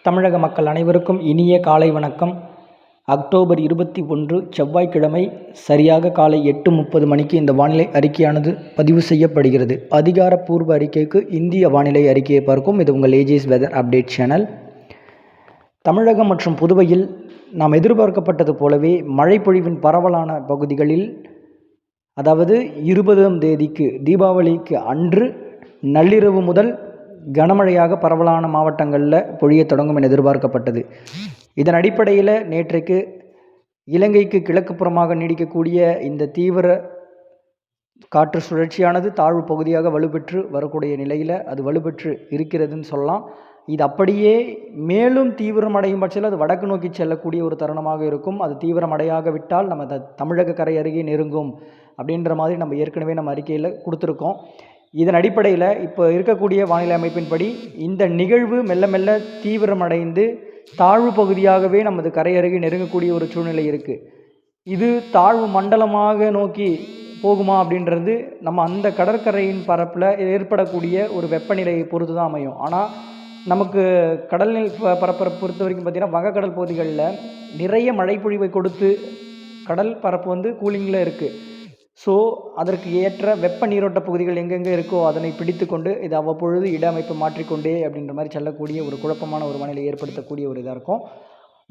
தமிழக மக்கள் அனைவருக்கும் இனிய காலை வணக்கம். அக்டோபர் 21 செவ்வாய்க்கிழமை சரியாக காலை 8:30 மணிக்கு இந்த வானிலை அறிக்கையானது பதிவு செய்யப்படுகிறது. அதிகாரப்பூர்வ அறிக்கைக்கு இந்திய வானிலை அறிக்கையை பார்க்கும். இது உங்கள் ஏஜிஎஸ் வெதர் அப்டேட் சேனல். தமிழகம் மற்றும் புதுவையில் நாம் எதிர்பார்க்கப்பட்டது போலவே மழை பொழிவின் பரவலான பகுதிகளில், அதாவது 20ஆம் தேதிக்கு தீபாவளிக்கு அன்று நள்ளிரவு முதல் கனமழையாக பரவலான மாவட்டங்களில் பொழிய தொடங்கும் என எதிர்பார்க்கப்பட்டது. இதன் அடிப்படையில் நேற்றைக்கு இலங்கைக்கு கிழக்கு புறமாக நீடிக்கக்கூடிய இந்த தீவிர காற்று சுழற்சியானது தாழ்வு பகுதியாக வலுப்பெற்று வரக்கூடிய நிலையில் அது வலுப்பெற்று இருக்கிறதுன்னு சொல்லலாம். இது அப்படியே மேலும் தீவிரமடையும் பட்சத்தில் அது வடக்கு நோக்கி செல்லக்கூடிய ஒரு தருணமாக இருக்கும். அது தீவிரமடையாக விட்டால் நம்ம தமிழக கரை அருகே நெருங்கும் அப்படின்ற மாதிரி நம்ம ஏற்கனவே நம்ம அறிக்கையில் கொடுத்துருக்கோம். இதன் அடிப்படையில் இப்போ இருக்கக்கூடிய வானிலை அமைப்பின்படி இந்த நிகழ்வு மெல்ல மெல்ல தீவிரமடைந்து தாழ்வு பகுதியாகவே நமது கரை அருகே நெருங்கக்கூடிய ஒரு சூழ்நிலை இருக்குது. இது தாழ்வு மண்டலமாக நோக்கி போகுமா அப்படின்றது நம்ம அந்த கடற்கரையின் பரப்பில் ஏற்படக்கூடிய ஒரு வெப்பநிலையை பொறுத்து தான் அமையும். ஆனால் நமக்கு கடல் பரப்பை பொறுத்த வரைக்கும் பார்த்திங்கன்னா வங்கக்கடல் பகுதிகளில் நிறைய மழை பொழிவை கொடுத்து கடல் பரப்பு கூலிங்கில் இருக்குது. ஸோ அதற்கு ஏற்ற வெப்ப நீரோட்ட பகுதிகள் எங்கெங்கே இருக்கோ அதனை பிடித்து கொண்டு இது அவ்வப்பொழுது இட அமைப்பு மாற்றிக்கொண்டே அப்படின்ற மாதிரி செல்லக்கூடிய ஒரு குழப்பமான ஒரு வானிலை ஏற்படுத்தக்கூடிய ஒரு இதாக இருக்கும்.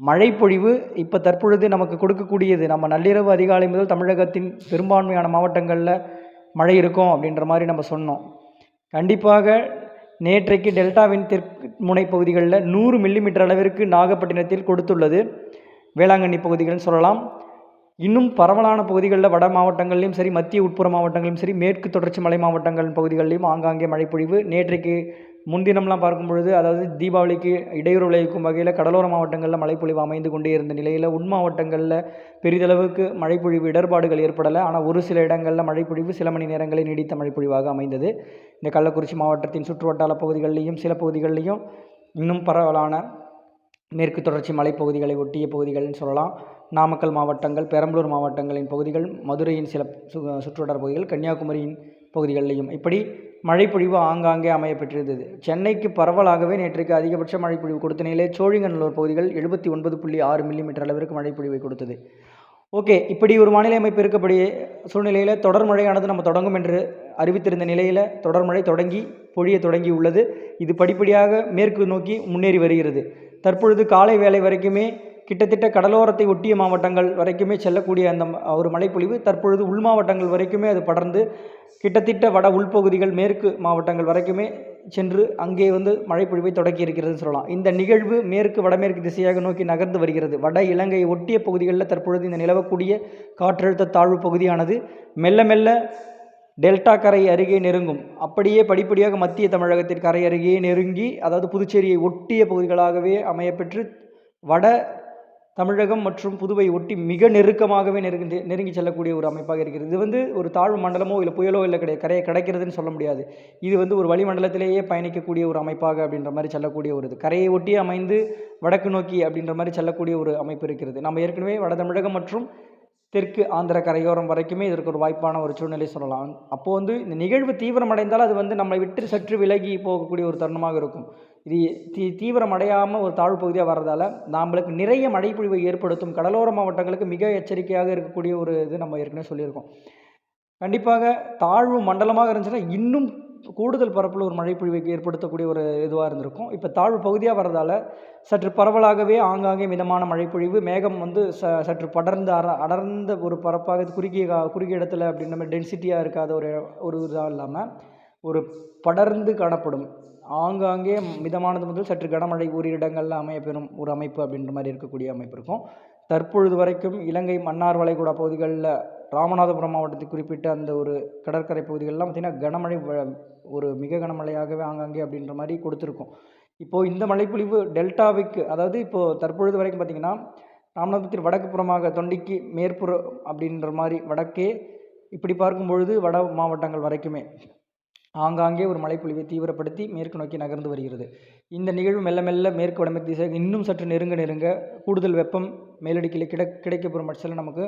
மழைப்பொழிவு இப்போ தற்பொழுது நமக்கு கொடுக்கக்கூடியது, நம்ம நள்ளிரவு அதிகாலை முதல் தமிழகத்தின் பெரும்பான்மையான மாவட்டங்களில் மழை இருக்கும் அப்படின்ற மாதிரி நம்ம சொன்னோம். கண்டிப்பாக நேற்றைக்கு டெல்டாவின் தெற்கு முனை பகுதிகளில் 100 மில்லிமீட்டர் அளவிற்கு நாகப்பட்டினத்தில் கொடுத்துள்ளது. வேளாங்கண்ணி பகுதிகள்னு சொல்லலாம். இன்னும் பரவலான பகுதிகளில் வட மாவட்டங்கள்லையும் சரி, மத்திய உட்புற மாவட்டங்களிலும் சரி, மேற்கு தொடர்ச்சி மலை மாவட்டங்கள் பகுதிகளிலும் ஆங்காங்கே மழைப்பொழிவு. நேற்றைக்கு முன்தினம்லாம் பார்க்கும் பொழுது, அதாவது தீபாவளிக்கு இடையூறு விளைவிக்கும் வகையில் கடலோர மாவட்டங்களில் மழைப்பொழிவு அமைந்து கொண்டே இருந்த நிலையில் உள் மாவட்டங்களில் பெரிதளவுக்கு மழைப்பொழிவு இடர்பாடுகள் ஏற்படலை. ஆனால் ஒரு சில இடங்களில் மழைப்பொழிவு சில மணி நேரங்களில் நீடித்த மழைப்பொழிவாக அமைந்தது. இந்த கள்ளக்குறிச்சி மாவட்டத்தின் சுற்றுவட்டார பகுதிகளிலையும் சில பகுதிகளிலையும் இன்னும் பரவலான மேற்கு தொடர்ச்சி மலைப்பகுதிகளை ஒட்டிய பகுதிகள்னு சொல்லலாம். நாமக்கல் மாவட்டங்கள், பெரம்பலூர் மாவட்டங்களின் பகுதிகள், மதுரையின் சில சுற்றுவட்டார பகுதிகள், கன்னியாகுமரியின் பகுதிகளிலையும் இப்படி மழைப்பொழிவு ஆங்காங்கே அமைய பெற்றிருந்தது. சென்னைக்கு பரவலாகவே நேற்றுக்கு அதிகபட்ச மழைப்பொழிவு கொடுத்த நிலையிலே சோழிங்கநல்லூர் பகுதிகள் 79.6 மில்லிமீட்டர் அளவிற்கு மழைப்பொழிவை கொடுத்தது. ஓகே, இப்படி ஒரு வானிலை அமைப்பு இருக்கக்கூடிய சூழ்நிலையில் தொடர் மழையானது நம்ம தொடங்கும் என்று அறிவித்திருந்த நிலையில் தொடர் மழை பொழிய தொடங்கி உள்ளது. இது படிப்படியாக மேற்கு நோக்கி முன்னேறி வருகிறது. தற்பொழுது காலை வேளை வரைக்குமே கிட்டத்தட்ட கடலோரத்தை ஒட்டிய மாவட்டங்கள் வரைக்குமே செல்லக்கூடிய அந்த ஒரு மழைப்பொழிவு தற்பொழுது உள் மாவட்டங்கள் வரைக்குமே அது படர்ந்து கிட்டத்தட்ட வட உள்பகுதிகள் மேற்கு மாவட்டங்கள் வரைக்குமே சென்று அங்கே மழைப்பொழிவை தொடக்கி இருக்கிறதுன்னு சொல்லலாம். இந்த நிகழ்வு மேற்கு வடமேற்கு திசையாக நோக்கி நகர்ந்து வருகிறது. வட இலங்கையை ஒட்டிய பகுதிகளில் தற்பொழுது இந்த நிலவக்கூடிய காற்றழுத்த தாழ்வு பகுதியானது மெல்ல மெல்ல டெல்டா கரை அருகே நெருங்கும். அப்படியே படிப்படியாக மத்திய தமிழகத்திற்கு கரை அருகே நெருங்கி, அதாவது புதுச்சேரியை ஒட்டிய பகுதிகளாகவே அமையப்பெற்று வட தமிழகம் மற்றும் புதுவை ஒட்டி மிக நெருக்கமாகவே நெருங்கி செல்லக்கூடிய ஒரு அமைப்பாக இருக்கிறது. இது ஒரு தாழ்வு மண்டலமோ இல்லை புயலோ இல்லை கரையை கிடைக்கிறதுன்னு சொல்ல முடியாது. இது ஒரு வளிமண்டலத்திலேயே பயணிக்கக்கூடிய ஒரு அமைப்பாக அப்படின்ற மாதிரி செல்லக்கூடிய ஒரு இது. கரையை ஒட்டி அமைந்து வடக்கு நோக்கி அப்படின்ற மாதிரி செல்லக்கூடிய ஒரு அமைப்பு இருக்கிறது. நம்ம ஏற்கனவே வட தமிழகம் மற்றும் தெற்கு ஆந்திர கரையோரம் வரைக்குமே இதற்கு ஒரு வாய்ப்பான ஒரு சூழ்நிலை சொல்லலாம். அப்போது இந்த நிகழ்வு தீவிரமடைந்தால் அது நம்மளை விட்டு சற்று விலகி போகக்கூடிய ஒரு தருணமாக இருக்கும். இது தீவிரமடையாமல் ஒரு தாழ்வு பகுதியாக வர்றதால நம்மளுக்கு நிறைய மழைப்பொழிவை ஏற்படுத்தும். கடலோர மாவட்டங்களுக்கு மிக எச்சரிக்கையாக இருக்கக்கூடிய ஒரு இது நம்ம ஏற்கனவே சொல்லியிருக்கோம். கண்டிப்பாக தாழ்வு மண்டலமாக இருந்துச்சுன்னா இன்னும் கூடுதல் பரப்பில் ஒரு மழைப்பொழிவை ஏற்படுத்தக்கூடிய ஒரு இதுவாக இருந்திருக்கும். இப்போ தாழ்வு பகுதியாக வர்றதால சற்று பரவலாகவே ஆங்காங்கே மிதமான மழைப்பொழிவு, மேகம் சற்று படர்ந்து அடர்ந்த ஒரு பரப்பாக குறுகிய இடத்துல அப்படின்ற மாதிரி டென்சிட்டியாக இருக்காத ஒரு இதாக இல்லாமல் ஒரு படர்ந்து காணப்படும். ஆங்காங்கே மிதமானது முதல் சற்று கனமழை ஓரிரு இடங்களில் அமையப்பெறும் ஒரு அமைப்பு அப்படின்ற மாதிரி இருக்கக்கூடிய அமைப்பு இருக்கும். தற்பொழுது வரைக்கும் இலங்கை மன்னார் வளைகுடா பகுதிகளில் ராமநாதபுரம் மாவட்டத்தை குறிப்பிட்ட அந்த ஒரு கடற்கரை பகுதிகளெலாம் பார்த்திங்கன்னா கனமழை ஒரு மிக கனமழையாகவே ஆங்காங்கே அப்படின்ற மாதிரி கொடுத்துருக்கோம். இப்போது இந்த மழைப்பொழிவு டெல்டாவுக்கு, அதாவது இப்போது தற்பொழுது வரைக்கும் பார்த்திங்கன்னா ராமநாதபுரத்தில் வடக்கு புறமாக தொண்டிக்கு மேற்புறம் அப்படின்ற மாதிரி வடக்கே இப்படி பார்க்கும்பொழுது வட மாவட்டங்கள் வரைக்குமே ஆங்காங்கே ஒரு மழைப்பொழிவை தீவிரப்படுத்தி மேற்கு நோக்கி நகர்ந்து வருகிறது. இந்த நிகழ்வு மெல்ல மெல்ல மேற்கு வடமேற்கு திசையாக இன்னும் சற்று நெருங்க கூடுதல் வெப்பம் மேலடுக்கில் கிடைக்கப்பெறும் பட்சத்தில் நமக்கு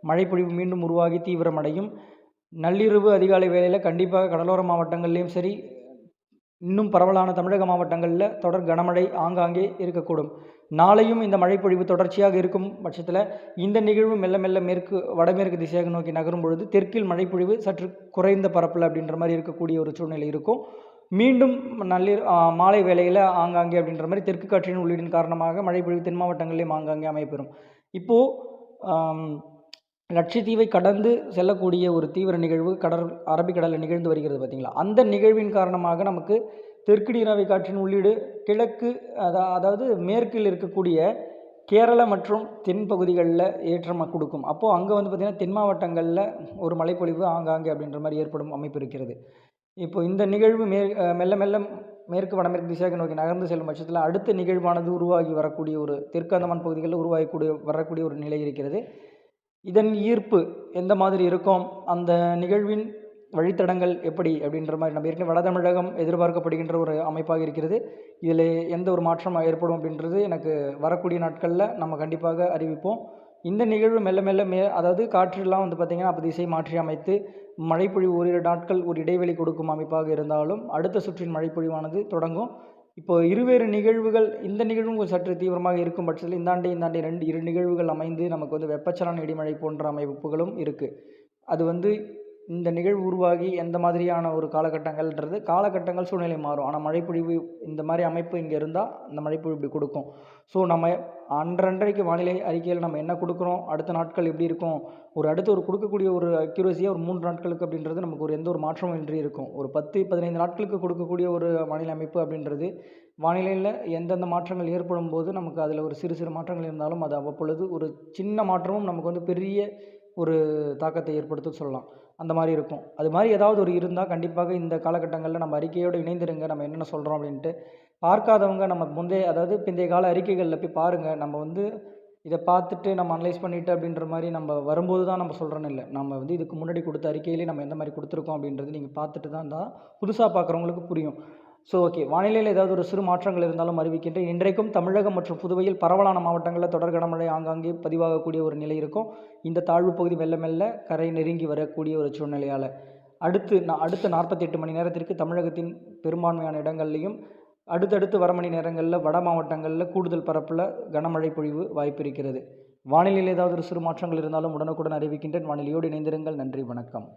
மழைப்பொழிவு மீண்டும் உருவாகி தீவிரமடையும். நள்ளிரவு அதிகாலை வேளையில் கண்டிப்பாக கடலோர மாவட்டங்கள்லேயும் சரி, இன்னும் பரவலான தமிழக மாவட்டங்களில் தொடர் கனமழை ஆங்காங்கே இருக்கக்கூடும். நாளையும் இந்த மழைப்பொழிவு தொடர்ச்சியாக இருக்கும் பட்சத்தில் இந்த நிகழ்வு மெல்ல மெல்ல வடமேற்கு திசையாக நோக்கி நகரும் பொழுது தெற்கில் மழைப்பொழிவு சற்று குறைந்த பரப்பில் அப்படின்ற மாதிரி இருக்கக்கூடிய ஒரு சூழ்நிலை இருக்கும். மீண்டும் மாலை வேளையில் ஆங்காங்கே அப்படின்ற மாதிரி தெற்கு காற்றின் உள்ளீடின் காரணமாக மழைப்பொழிவு தென் மாவட்டங்களிலும் ஆங்காங்கே அமையப்பெறும். இப்போது லட்சத்தீவை கடந்து செல்லக்கூடிய ஒரு தீவிர நிகழ்வு அரபிக்கடலில் நிகழ்ந்து வருகிறது பார்த்தீங்களா? அந்த நிகழ்வின் காரணமாக நமக்கு தெற்கு நீராவி காற்றின் உள்ளீடு கிழக்கு அதாவது மேற்கில் இருக்கக்கூடிய கேரள மற்றும் தென் பகுதிகளில் ஏற்றம் கொடுக்கும். அப்போது அங்கே வந்து பார்த்திங்கன்னா தென் மாவட்டங்களில் ஒரு மழைப்பொழிவு ஆங்காங்கே அப்படின்ற மாதிரி ஏற்படும் அமைப்பு இருக்கிறது. இப்போ இந்த நிகழ்வு மெல்ல மெல்ல மேற்கு வடமேற்கு திசையாக நோக்கி நகர்ந்து செல்லும் பட்சத்தில் அடுத்த நிகழ்வானது உருவாகி வரக்கூடிய ஒரு தெற்கு அந்தமான் பகுதிகளில் வரக்கூடிய ஒரு நிலை இருக்கிறது. இதன் ஈர்ப்பு எந்த மாதிரி இருக்கும், அந்த நிகழ்வின் வழித்தடங்கள் எப்படி அப்படின்ற மாதிரி நம்ம ஏற்கனவே வட தமிழகம் எதிர்பார்க்கப்படுகின்ற ஒரு அமைப்பாக இருக்கிறது. இதில் எந்த ஒரு மாற்றம் ஏற்படும் அப்படின்றது எனக்கு வரக்கூடிய நாட்களில் நம்ம கண்டிப்பாக அறிவிப்போம். இந்த நிகழ்வு மெல்ல மெல்ல அதாவது காற்றெல்லாம் வந்து பார்த்திங்கன்னா அப்போ திசை மாற்றி அமைத்து மழைப்பொழிவு ஓரிரு நாட்கள் ஒரு இடைவெளி கொடுக்கும் அமைப்பாக இருந்தாலும் அடுத்த சுற்றின் மழைப்பொழிவானது தொடங்கும். இப்போ இருவேறு நிகழ்வுகள், இந்த நிகழ்வும் சற்று தீவிரமாக இருக்கும் பட்சத்தில் இந்தாண்டே இரு நிகழ்வுகள் அமைந்து நமக்கு வந்து வெப்பச்சலன இடிமழை போன்ற அமைப்புகளும் இருக்குது. அது வந்து இந்த நிகழ்வு உருவாகி எந்த மாதிரியான ஒரு காலகட்டங்கள் சூழ்நிலை மாறும். ஆனால் மழைப்பொழிவு இந்த மாதிரி அமைப்பு இங்கே இருந்தால் அந்த மழைப்பொழிவு இப்படி கொடுக்கும். ஸோ நம்ம அன்றன்றைக்கு வானிலை அறிக்கையில் நம்ம என்ன கொடுக்குறோம், அடுத்த நாட்கள் எப்படி இருக்கும், அடுத்து கொடுக்கக்கூடிய ஒரு அக்யூரஸியாக ஒரு 3 நாட்களுக்கு அப்படின்றது நமக்கு எந்த ஒரு மாற்றமும் இன்றி இருக்கும். ஒரு 10-15 நாட்களுக்கு கொடுக்கக்கூடிய ஒரு வானிலை அமைப்பு அப்படின்றது வானிலையில் எந்தெந்த மாற்றங்கள் ஏற்படும் போது நமக்கு அதில் ஒரு சிறு சிறு மாற்றங்கள் இருந்தாலும் அது அவ்வப்பொழுது ஒரு சின்ன மாற்றமும் நமக்கு வந்து பெரிய ஒரு தாக்கத்தை ஏற்படுத்த சொல்லலாம். அந்த மாதிரி இருக்கும். அது மாதிரி ஏதாவது ஒரு இருந்தால் கண்டிப்பாக இந்த காலகட்டங்களில் நம்ம அறிக்கையோடு இணைந்திருங்க. நம்ம என்னென்ன சொல்கிறோம் அப்படின்ட்டு பார்க்காதவங்க நம்ம பிந்தைய கால அறிக்கைகளில் போய் பாருங்கள். நம்ம வந்து இதை பார்த்துட்டு நம்ம அனலைஸ் பண்ணிவிட்டு அப்படின்ற மாதிரி நம்ம வரும்போது தான் நம்ம சொல்கிறோன்னு இல்லை. நம்ம வந்து இதுக்கு முன்னாடி கொடுத்த அறிக்கையிலே நம்ம எந்த மாதிரி கொடுத்துருக்கோம் அப்படின்றது நீங்கள் பார்த்துட்டு தான் புதுசாக பார்க்குறவங்களுக்கு புரியும். ஸோ ஓகே, வானிலையில் ஏதாவது ஒரு சிறு மாற்றங்கள் இருந்தாலும் அறிவிக்கின்றேன். இன்றைக்கும் தமிழகம் மற்றும் புதுவையில் பரவலான மாவட்டங்களில் தொடர் கனமழை ஆங்காங்கே பதிவாகக்கூடிய ஒரு நிலை இருக்கும். இந்த தாழ்வு பகுதி மெல்ல மெல்ல கரை நெருங்கி வரக்கூடிய ஒரு சூழ்நிலையால் அடுத்த 48 மணி நேரத்திற்கு தமிழகத்தின் பெரும்பான்மையான இடங்கள்லையும் அடுத்தடுத்து வர மணி நேரங்களில் வட மாவட்டங்களில் கூடுதல் பரப்பில் கனமழை பொழிவு வாய்ப்பு இருக்கிறது. வானிலையில் ஏதாவது ஒரு சிறு மாற்றங்கள் இருந்தாலும் உடனுக்குடன் அறிவிக்கின்றேன். வானிலையோடு இணைந்திருங்கள். நன்றி, வணக்கம்.